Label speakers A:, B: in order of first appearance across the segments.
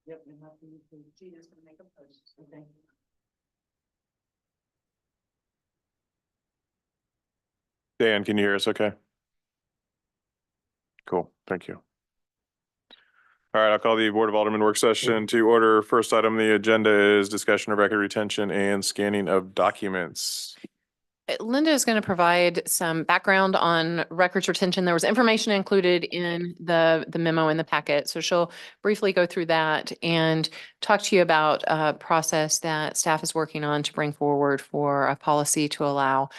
A: Yep. Gina's gonna make a post. Okay.
B: Dan, can you hear us okay? Cool, thank you. All right, I'll call the Board of Aldermen work session to order. First item on the agenda is discussion of record retention and scanning of documents.
C: Linda is going to provide some background on records retention. There was information included in the memo in the packet. So she'll briefly go through that and talk to you about a process that staff is working on to bring forward for a policy to allow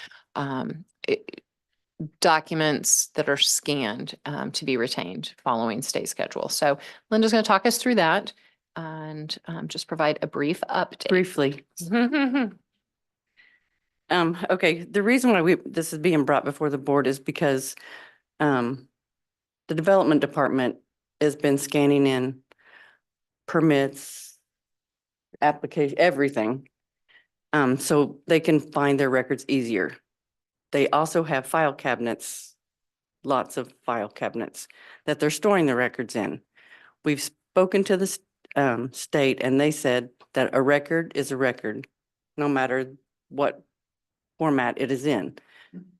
C: documents that are scanned to be retained following state schedule. So Linda's going to talk us through that and just provide a brief update.
D: Briefly. Okay, the reason why this is being brought before the board is because the development department has been scanning in permits, application, everything. So they can find their records easier. They also have file cabinets, lots of file cabinets that they're storing the records in. We've spoken to the state and they said that a record is a record, no matter what format it is in.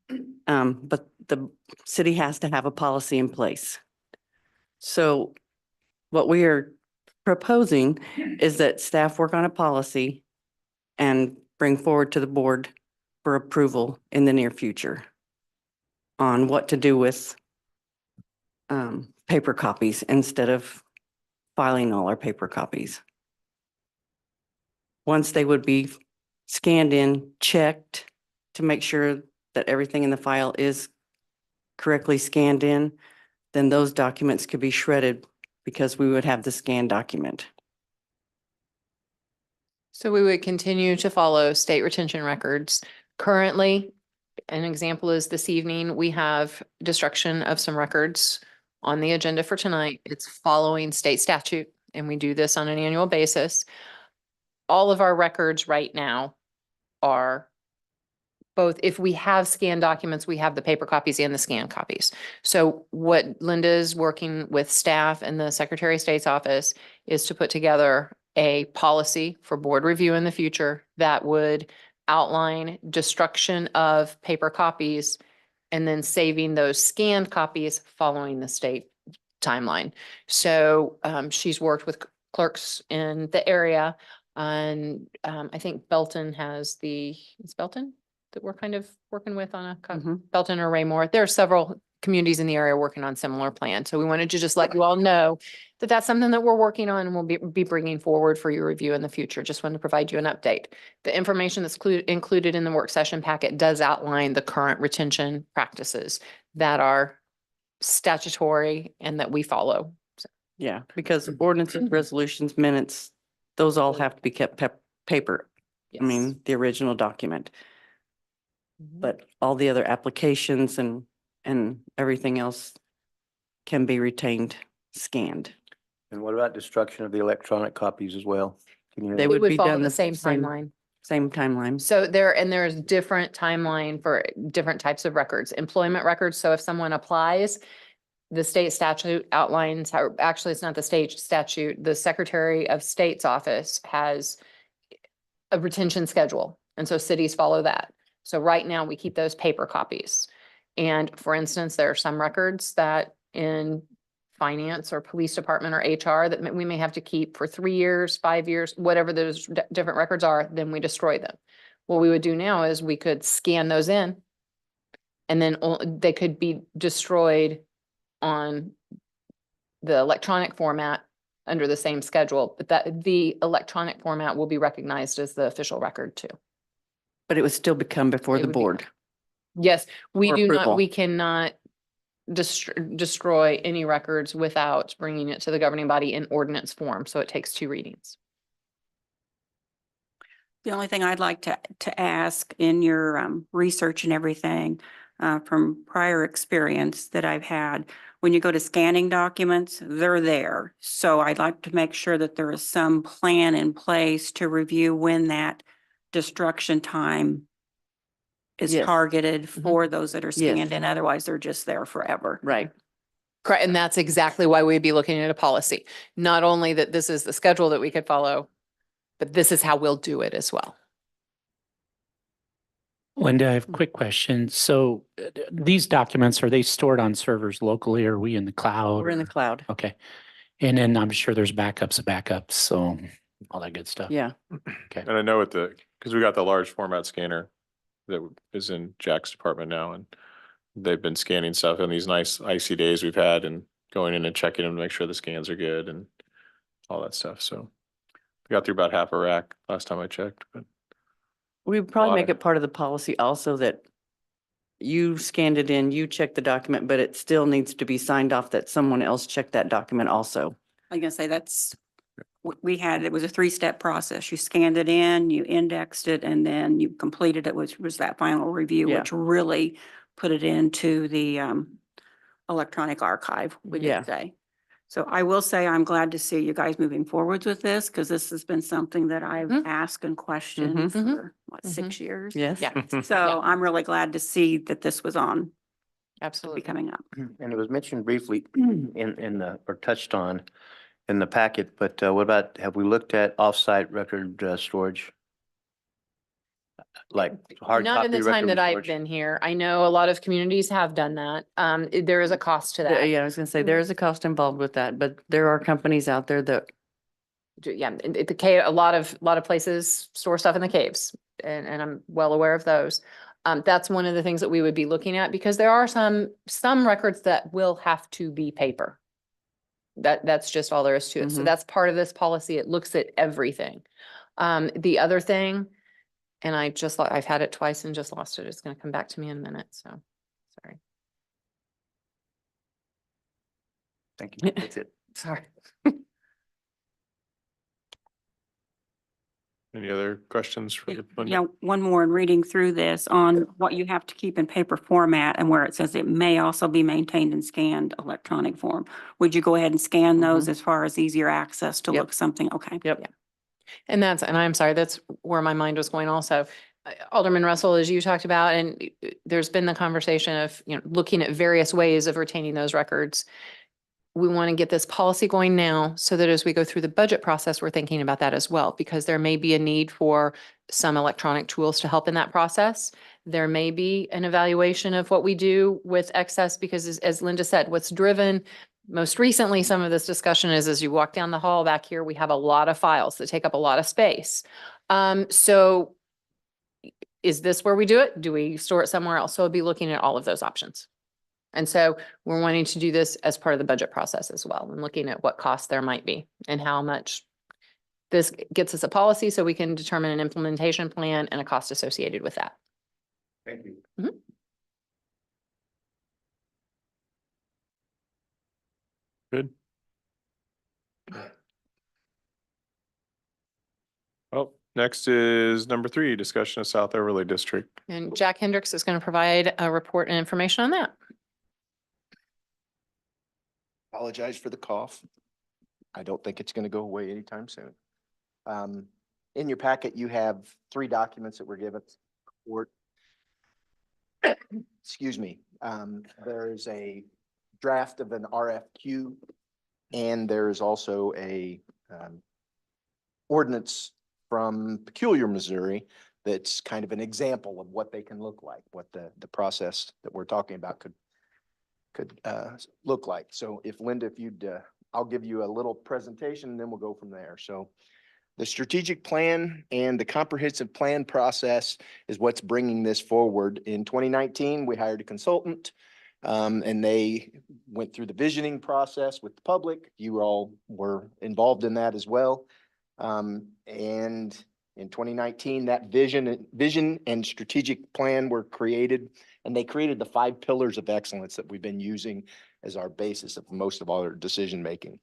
D: But the city has to have a policy in place. So what we are proposing is that staff work on a policy and bring forward to the board for approval in the near future on what to do with paper copies instead of filing all our paper copies. Once they would be scanned in, checked to make sure that everything in the file is correctly scanned in, then those documents could be shredded because we would have the scanned document.
C: So we would continue to follow state retention records. Currently, an example is this evening, we have destruction of some records on the agenda for tonight. It's following state statute, and we do this on an annual basis. All of our records right now are both, if we have scanned documents, we have the paper copies and the scanned copies. So what Linda is working with staff and the Secretary of State's office is to put together a policy for board review in the future that would outline destruction of paper copies and then saving those scanned copies following the state timeline. So she's worked with clerks in the area, and I think Belton has it's Belton that we're kind of working with on Belton or Raymore. There are several communities in the area working on similar plans. So we wanted to just let you all know that that's something that we're working on and we'll be bringing forward for your review in the future. Just wanted to provide you an update. The information that's included in the work session packet does outline the current retention practices that are statutory and that we follow. So.
D: Yeah, because ordinances, resolutions, minutes, those all have to be kept paper.
C: Yes.
D: I mean, the original document. But all the other applications and everything else can be retained, scanned.
E: And what about destruction of the electronic copies as well? Can you?
D: They
C: It
D: would
C: would
D: be
C: follow
D: done
C: the same timeline.
D: Same timeline.
C: So there's different timeline for different types of records, employment records. So if someone applies, the state statute outlines how, actually, it's not the state statute. The Secretary of State's office has a retention schedule. And so cities follow that. So right now we keep those paper copies. And for instance, there are some records that in finance or police department or HR that we may have to keep for 3 years, 5 years, whatever those different records are, then we destroy them. What we would do now is we could scan those in and then they could be destroyed on the electronic format under the same schedule, but that the electronic format will be recognized as the official record too.
D: But it would still become before the board.
C: Yes, we
D: For
C: do not,
D: approval.
C: we cannot destroy any records without bringing it to the governing body in ordinance form. So it takes 2 readings.
F: The only thing I'd like to ask in your research and everything from prior experience that I've had, when you go to scanning documents, they're there. So I'd like to make sure that there is some plan in place to review when that destruction time is
D: Yes.
F: targeted for those that are
D: Yes.
F: scanned in. Otherwise, they're just there forever.
D: Right.
C: Correct, and that's exactly why we'd be looking at a policy. Not only that this is the schedule that we could follow, but this is how we'll do it as well.
G: Linda, I have a quick question. So these documents, are they stored on servers locally? Or are we in the cloud?
D: We're in the
G: or-
D: cloud.
G: Okay. And then I'm sure there's backups of backups, so all that good stuff.
D: Yeah.
B: And I know because we got the large format scanner that is in Jack's department now, and they've been scanning stuff on these nice icy days we've had and going in and checking them to make sure the scans are good and all that stuff. So we got through about half a rack last time I checked, but
D: We would probably
B: lot
D: make
B: of-
D: it part of the policy also that you scanned it in, you checked the document, but it still needs to be signed off that someone else checked that document also.
F: I guess say that's, it was a 3-step process. You scanned it in, you indexed it, and then you completed it, which was that final review,
D: Yeah.
F: which really put it into the electronic archive, we
D: Yeah.
F: did say. So I will say I'm glad to see you guys moving forwards with this, because this has been something that I've
C: Mhm.
F: asked and questioned
D: Mhm.
F: for, what,
C: Mhm.
F: 6 years?
D: Yes.
C: Yeah.
F: So I'm really glad to see that this was on, to be
C: Absolutely.
F: coming up.
E: And it was mentioned briefly in the, or touched on in the packet, but what about, have we looked at offsite record storage? Like hard
C: Not in
E: copy
C: the time
E: record
C: that I've
E: storage?
C: been here. I know a lot of communities have done that. There is a cost to that.
D: Yeah, I was gonna say, there is a cost involved with that, but there are companies out there that,
C: Yeah, and the cave, a lot of places store stuff in the caves, and I'm well aware of those. That's one of the things that we would be looking at, because there are some records that will have to be paper. That's just all there is to it. So
D: Mhm.
C: that's part of this policy. It looks at everything. The other thing, and I've had it twice and just lost it. It's gonna come back to me in a minute, so, sorry.
E: Thank you. That's it.
C: Sorry.
B: any other questions for Linda?
F: Yeah, one more in reading through this on what you have to keep in paper format and where it says it may also be maintained in scanned electronic form. Would you go ahead and scan those as far as easier access to
D: Yep.
F: look something? Okay.
D: yep.
C: And I'm sorry, that's where my mind was going also. Alderman Russell, as you talked about, and there's been the conversation of, looking at various ways of retaining those records. We want to get this policy going now so that as we go through the budget process, we're thinking about that as well, because there may be a need for some electronic tools to help in that process. There may be an evaluation of what we do with excess, because as Linda said, what's driven most recently some of this discussion is as you walk down the hall back here, we have a lot of files that take up a lot of space. So is this where we do it? Do we store it somewhere else? So I'll be looking at all of those options. And so we're wanting to do this as part of the budget process as well, and looking at what costs there might be and how much this gets us a policy so we can determine an implementation plan and a cost associated with that.
E: Thank you.
B: Good. Well, next is number 3, discussion of South Overlay District.
C: And Jack Hendricks is going to provide a report and information on that.
H: Apologize for the cough. I don't think it's going to go away anytime soon. In your packet, you have 3 documents that were given. Excuse me. There's a draft of an RFQ, and there's also a ordinance from Peculiar, Missouri, that's kind of an example of what they can look like, what the process that we're talking about could look like. So if Linda, if you'd, I'll give you a little presentation and then we'll go from there. So the strategic plan and the comprehensive plan process is what's bringing this forward. In 2019, we hired a consultant and they went through the visioning process with the public. You all were involved in that as well. And in 2019, that vision and strategic plan were created, and they created the 5 pillars of excellence that we've been using as our basis of most of our decision making.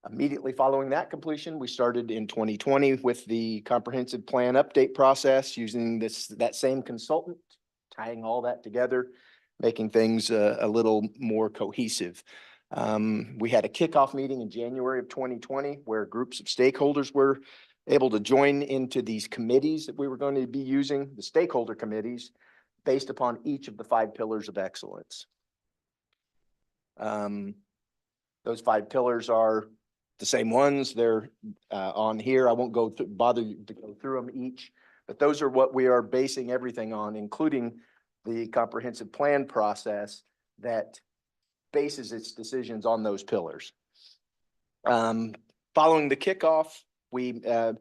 H: Immediately following that completion, we started in 2020 with the comprehensive plan update process, using that same consultant, tying all that together, making things a little more cohesive. We had a kickoff meeting in January of 2020 where groups of stakeholders were able to join into these committees that we were going to be using, the stakeholder committees, based upon each of the 5 pillars of excellence. Those 5 pillars are the same ones. They're on here. I won't bother you to go through them each, but those are what we are basing everything on, including the comprehensive plan process that bases its decisions on those pillars. Following the kickoff, we the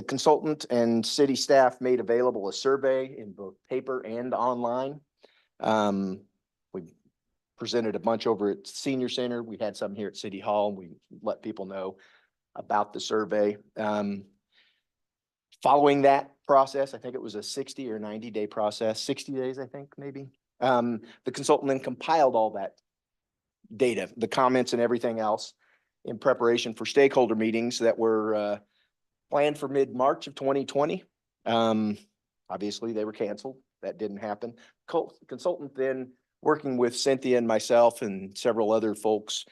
H: consultant and city staff made available a survey in both paper and online. We presented a bunch over at Senior Center. We had some here at City Hall. We let people know about the survey. Following that process, I think it was a 60 or 90-day process, 60 days, I think, maybe. The consultant then compiled all that data, the comments and everything else in preparation for stakeholder meetings that were planned for mid-March of 2020. Obviously, they were canceled. That didn't happen. Consultant then, working with Cynthia and myself and several other folks,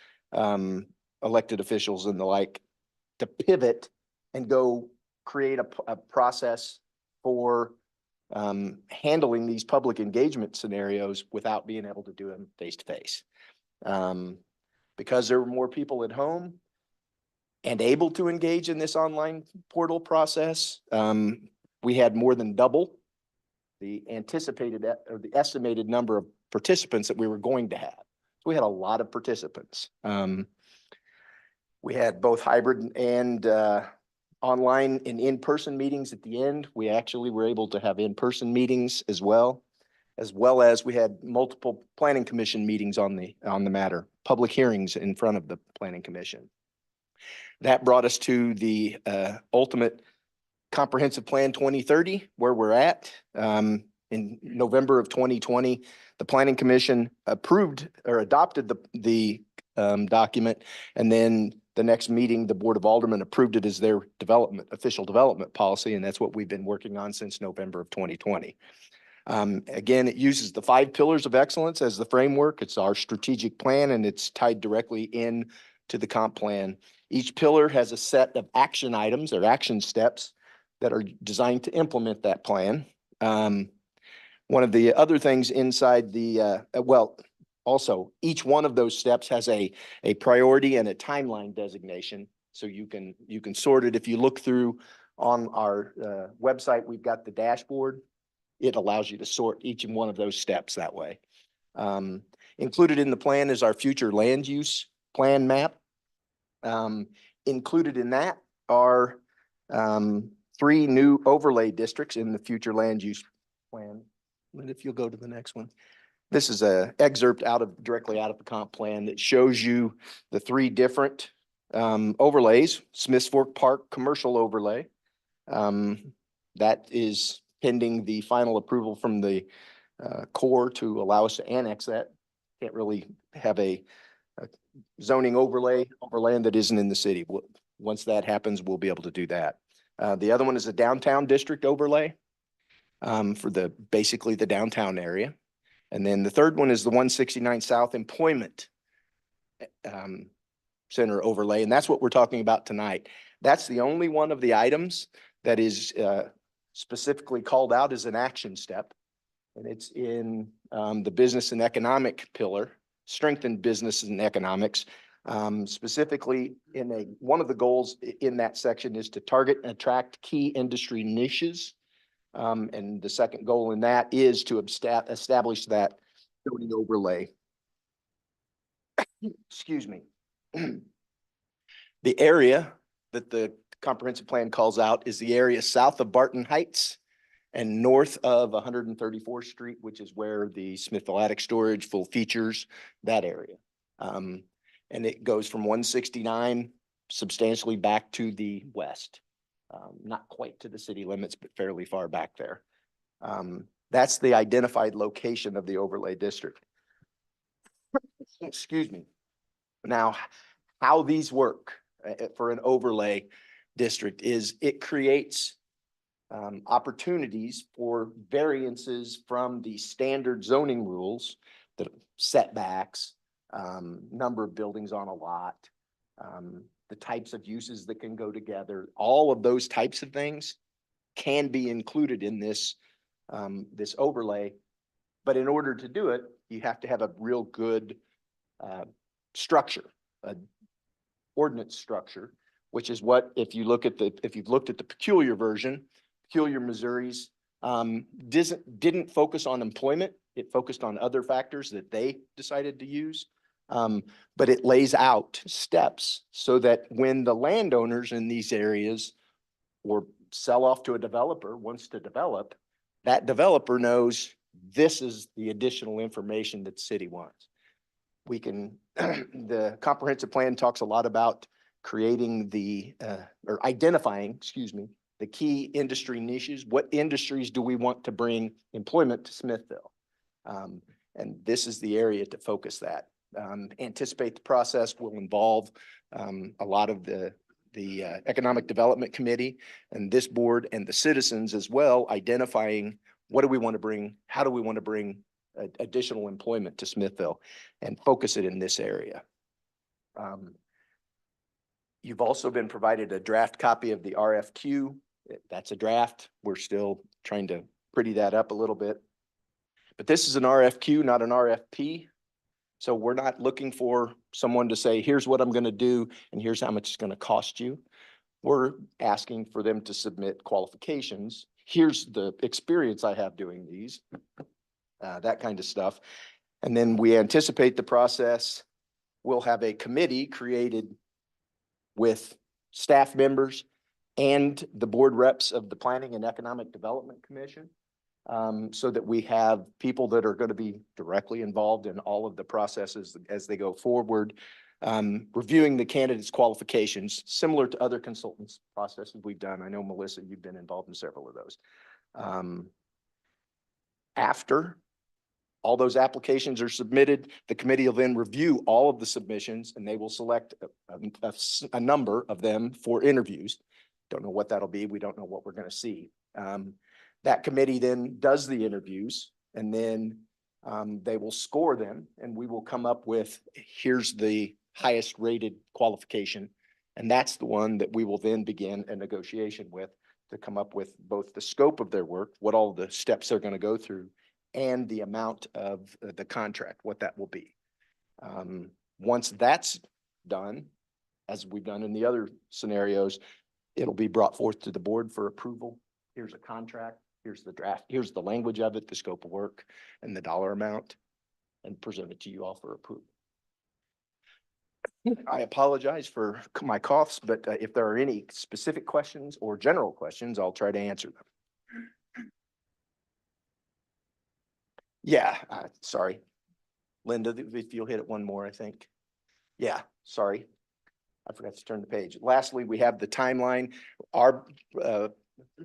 H: elected officials and the like, to pivot and go create a process for handling these public engagement scenarios without being able to do them face to face. Because there were more people at home and able to engage in this online portal process, we had more than double the anticipated or the estimated number of participants that we were going to have. So we had a lot of participants. We had both hybrid and online and in-person meetings at the end. We actually were able to have in-person meetings as well as we had multiple planning commission meetings on the matter, public hearings in front of the planning commission. That brought us to the ultimate comprehensive plan 2030, where we're at. In November of 2020, the planning commission approved or adopted the document, and then the next meeting, the Board of Aldermen approved it as their official development policy, and that's what we've been working on since November of 2020. Again, it uses the 5 pillars of excellence as the framework. It's our strategic plan, and it's tied directly in to the comp plan. Each pillar has a set of action items or action steps that are designed to implement that plan. One of the other things inside the, also each one of those steps has a priority and a timeline designation. So you can sort it. If you look through on our website, we've got the dashboard. It allows you to sort each and one of those steps that way. Included in the plan is our future land use plan map. Included in that are 3 new overlay districts in the future land use plan. And if you'll go to the next one. This is an excerpt directly out of the comp plan that shows you the 3 different overlays. Smiths Fork Park commercial overlay. That is pending the final approval from the Corps to allow us to annex that. Can't really have a zoning overlay over land that isn't in the city. Once that happens, we'll be able to do that. The other one is a downtown district overlay for basically the downtown area. And then the third one is the 169 South Employment Center overlay. And that's what we're talking about tonight. That's the only one of the items that is specifically called out as an action step. And it's in the business and economic pillar, strengthen business and economics. Specifically one of the goals in that section is to target and attract key industry niches. And the second goal in that is to establish that zoning overlay. Excuse me. The area that the comprehensive plan calls out is the area south of Barton Heights and north of 134th Street, which is where the Smithville Attic Storage full features that area. And it goes from 169 substantially back to the west. Not quite to the city limits, but fairly far back there. That's the identified location of the overlay district. Excuse me. Now, how these work for an overlay district is it creates opportunities for variances from the standard zoning rules, the setbacks, number of buildings on a lot, the types of uses that can go together. All of those types of things can be included in this overlay. But in order to do it, You have to have a real good structure, a ordinance structure, which is what, if you've looked at the peculiar version, peculiar Missouri's didn't focus on employment. It focused on other factors that they decided to use. But it lays out steps so that when the landowners in these areas or sell off to a developer wants to develop, that developer knows this is the additional information that the city wants. We can, the comprehensive plan talks a lot about creating or identifying, excuse me, the key industry niches. What industries do we want to bring employment to Smithville? And this is the area to focus that. Anticipate the process will involve a lot of the Economic Development Committee and this board and the citizens as well, identifying what do we want to bring, how do we want to bring additional employment to Smithville and focus it in this area. You've also been provided a draft copy of the RFQ. That's a draft. We're still trying to pretty that up a little bit. But this is an RFQ, not an RFP. So we're not looking for someone to say, here's what I'm going to do and here's how much it's going to cost you. We're asking for them to submit qualifications. Here's the experience I have doing these, that kind of stuff. And then we anticipate the process. We'll have a committee created with staff members and the board reps of the Planning and Economic Development Commission. So that we have people that are going to be directly involved in all of the processes as they go forward, reviewing the candidates' qualifications, similar to other consultants processes we've done. I know, Melissa, you've been involved in several of those. After all those applications are submitted, the committee will then review all of the submissions and they will select a number of them for interviews. Don't know what that'll be. We don't know what we're going to see. That committee then does the interviews and then they will score them and we will come up with, here's the highest rated qualification. And that's the one that we will then begin a negotiation with to come up with both the scope of their work, what all the steps they're going to go through, and the amount of the contract, what that will be. Once that's done, as we've done in the other scenarios, it'll be brought forth to the board for approval. Here's a contract. Here's the draft, here's the language of it, the scope of work, and the dollar amount, and present it to you all for approval. I apologize for my coughs, but if there are any specific questions or general questions, I'll try to answer them. Yeah, sorry. Linda, if you'll hit it one more, I think. Yeah, sorry. I forgot to turn the page. Lastly, we have the timeline. Our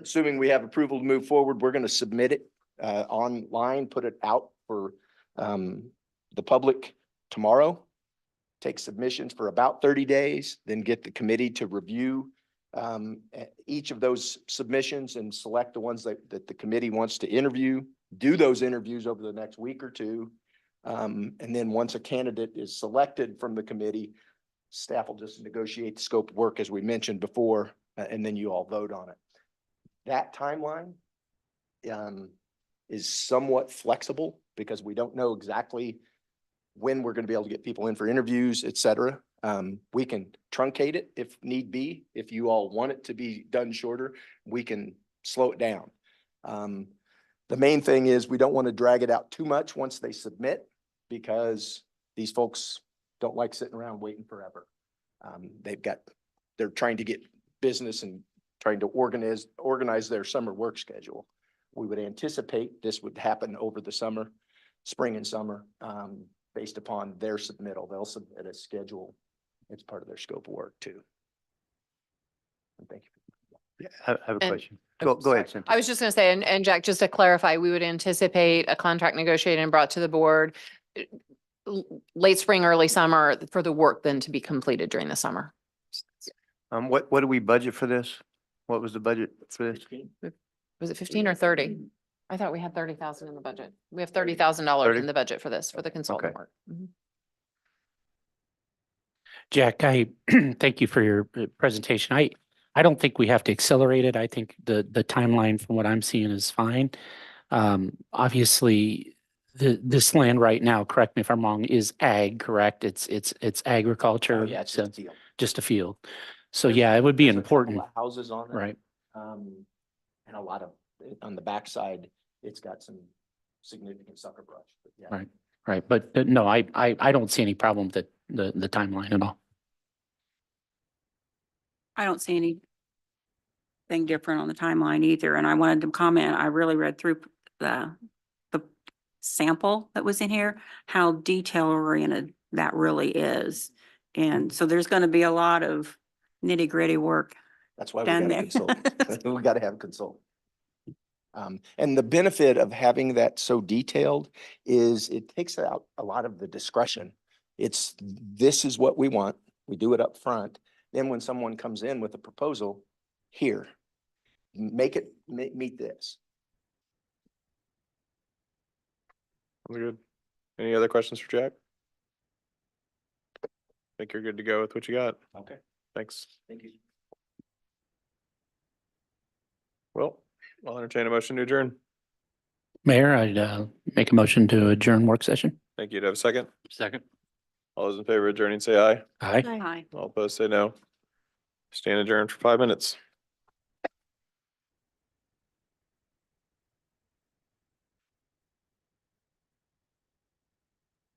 H: assuming we have approval to move forward, we're going to submit it online, put it out for the public tomorrow. Take submissions for about 30 days, then get the committee to review each of those submissions and select the ones that the committee wants to interview, do those interviews over the next week or two. And then once a candidate is selected from the committee, staff will just negotiate the scope of work as we mentioned before, and then you all vote on it. That timeline is somewhat flexible because we don't know exactly when we're going to be able to get people in for interviews, et cetera. We can truncate it if need be. If you all want it to be done shorter, we can slow it down. The main thing is we don't want to drag it out too much once they submit because these folks don't like sitting around waiting forever. They're trying to get business and trying to organize their summer work schedule. We would anticipate this would happen over the summer, spring and summer, based upon their submittal. They'll submit a schedule. It's part of their scope of work too. And thank you.
E: I have a
C: And-
E: question. Go ahead, Cynthia.
C: I was just going to say, and Jack, just to clarify, we would anticipate a contract negotiated and brought to the board late spring, early summer for the work then to be completed during the summer.
E: What do we budget for this? What was the budget for this?
C: Was it 15 or 30? I thought we had 30,000 in the budget. We have $30,000
E: 30?
C: in the budget for this, for the consultant
E: Okay.
C: work. Mhm.
G: Jack, I thank you for your presentation. I don't think we have to accelerate it. I think the timeline from what I'm seeing is fine. Obviously, this land right now, correct me if I'm wrong, is ag, correct? It's agriculture.
H: Oh, yeah, it's
G: so
H: just a deal.
G: just a field. So yeah, it would be
H: There's a couple
G: important,
H: of houses on it.
G: right?
H: And a lot of, on the backside, it's got some significant sucker brush, but yeah.
G: Right. Right. But no, I don't see any problem with the timeline at all.
F: I don't see anything different on the timeline either, and I wanted to comment, I really read through the sample that was in here, how detail oriented that really is. And so there's gonna be a lot of nitty gritty work.
H: That's why we
F: Down
H: got a
F: there.
H: consultant. We gotta have a consultant. And the benefit of having that so detailed is it takes out a lot of the discretion. It's, this is what we want. We do it up front. Then when someone comes in with a proposal, here, make it, meet this.
B: We're good. Any other questions for Jack? Think you're good to go with what you got.
H: Okay,
B: Thanks.
H: thank you.
B: Well, I'll entertain a motion to adjourn.
G: Mayor, I'd make a motion to adjourn work session.
B: Thank you. Do I have a second?
E: Second.
B: All those in favor of adjourning, say aye.
G: Aye.
F: Hi.
B: All opposed, say no. Stand adjourned for 5 minutes.